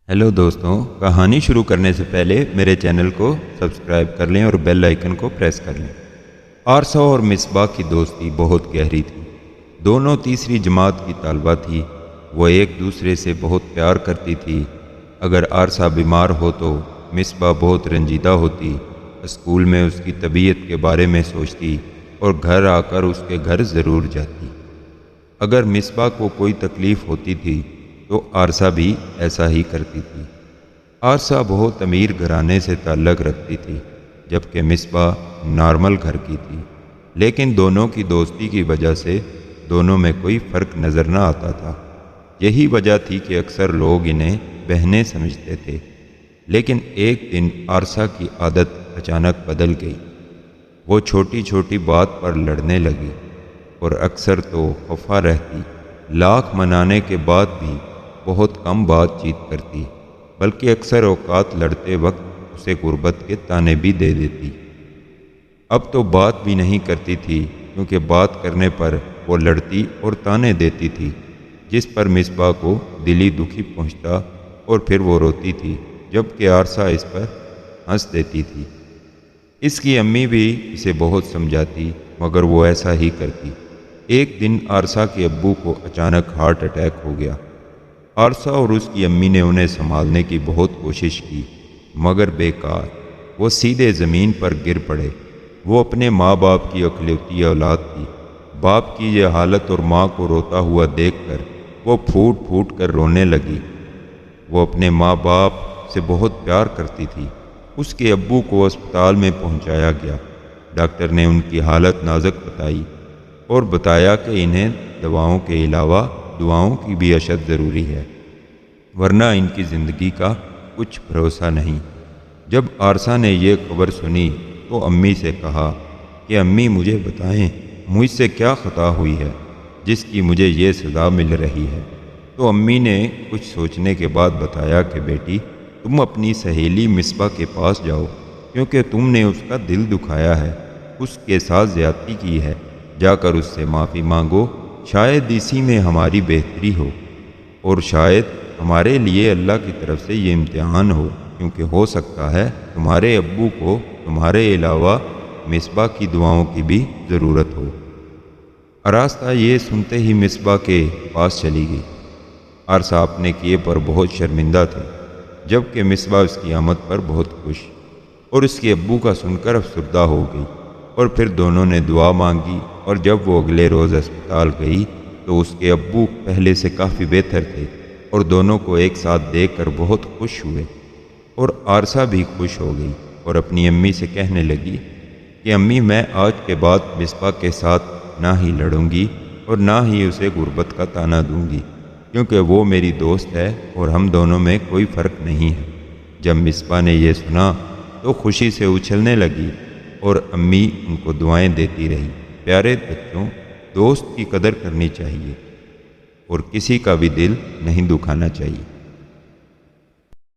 Hello दोस्तों, कहानी शुरू करने से पहले मेरे चैनल को सब्सक्राइब कर लें और बेल आइकन को प्रेस कर लें। आरसा और मिसबा की दोस्ती बहुत गहरी थी। दोनों तीसरी जमात की तालबा थी। वो एक दूसरे से बहुत प्यार करती थी। अगर आरसा बीमार हो तो मिसबा बहुत रंजीदा होती। स्कूल में उसकी तबीयत के बारे में सोचती और घर आकर उसके घर ज़रूर जाती। अगर मिसबा को कोई तकलीफ़ होती थी तो आरसा भी ऐसा ही करती थी। आरसा बहुत अमीर घराने से ताल्लुक़ रखती थी, जबकि मिसबा नॉर्मल घर की थी। लेकिन दोनों की दोस्ती की वजह से दोनों में कोई फ़र्क नज़र न आता था। यही वजह थी कि अक्सर लोग इन्हें बहनें समझते थे। लेकिन एक दिन आरसा की आदत अचानक बदल गई। वो छोटी छोटी बात पर लड़ने लगी और अक्सर तो खफा रहती। लाख मनाने के बाद भी बहुत कम बातचीत करती, बल्कि अक्सर औकात लड़ते वक्त उसे गुर्बत के ताने भी दे देती। अब तो बात भी नहीं करती थी, क्योंकि बात करने पर वो लड़ती और ताने देती थी, जिस पर मिसबा को दिली दुखी पहुंचता और फिर वो रोती थी, जबकि आरसा इस पर हंस देती थी। इसकी अम्मी भी इसे बहुत समझाती, मगर वो ऐसा ही करती। एक दिन आरसा के अब्बू को अचानक हार्ट अटैक हो गया। आरसा और उसकी अम्मी ने उन्हें संभालने की बहुत कोशिश की, मगर बेकार। वो सीधे ज़मीन पर गिर पड़े। वो अपने माँ बाप की इकलौती औलाद थी। बाप की यह हालत और माँ को रोता हुआ देखकर वो फूट फूट कर रोने लगी। वो अपने माँ बाप से बहुत प्यार करती थी। उसके अब्बू को अस्पताल में पहुँचाया गया। डॉक्टर ने उनकी हालत नाजुक बताई और बताया कि इन्हें दवाओं के अलावा दुआओं की भी अशद ज़रूरी है, वरना इनकी ज़िंदगी का कुछ भरोसा नहीं। जब आरसा ने यह खबर सुनी तो अम्मी से कहा कि अम्मी, मुझे बताएं, मुझसे क्या ख़ता हुई है जिसकी मुझे ये सज़ा मिल रही है। तो अम्मी ने कुछ सोचने के बाद बताया कि बेटी, तुम अपनी सहेली मिसबा के पास जाओ, क्योंकि तुमने उसका दिल दुखाया है, उसके साथ ज़्यादती की है। जाकर उससे माफ़ी मांगो। शायद इसी में हमारी बेहतरी हो, और शायद हमारे लिए अल्लाह की तरफ से ये इम्तिहान हो, क्योंकि हो सकता है तुम्हारे अब्बू को तुम्हारे अलावा मिसबा की दुआओं की भी ज़रूरत हो। आरास्ता ये सुनते ही मिसबा के पास चली गई। आरसा अपने किए पर बहुत शर्मिंदा थे, जबकि मिसबा उसकी आमद पर बहुत खुश और उसके अब्बू का सुनकर अफसरदा हो गई। और फिर दोनों ने दुआ मांगी, और जब वो अगले रोज़ अस्पताल गई तो उसके अब्बू पहले से काफ़ी बेहतर थे और दोनों को एक साथ देखकर बहुत खुश हुए। और आरसा भी खुश हो गई और अपनी अम्मी से कहने लगी कि अम्मी, मैं आज के बाद मिसबा के साथ ना ही लड़ूंगी और ना ही उसे गुर्बत का ताना दूंगी, क्योंकि वो मेरी दोस्त है और हम दोनों में कोई फ़र्क नहीं है। जब मिसबा ने यह सुना तो खुशी से उछलने लगी और अम्मी उनको दुआएं देती रही। प्यारे बच्चों, दोस्त की कदर करनी चाहिए और किसी का भी दिल नहीं दुखाना चाहिए।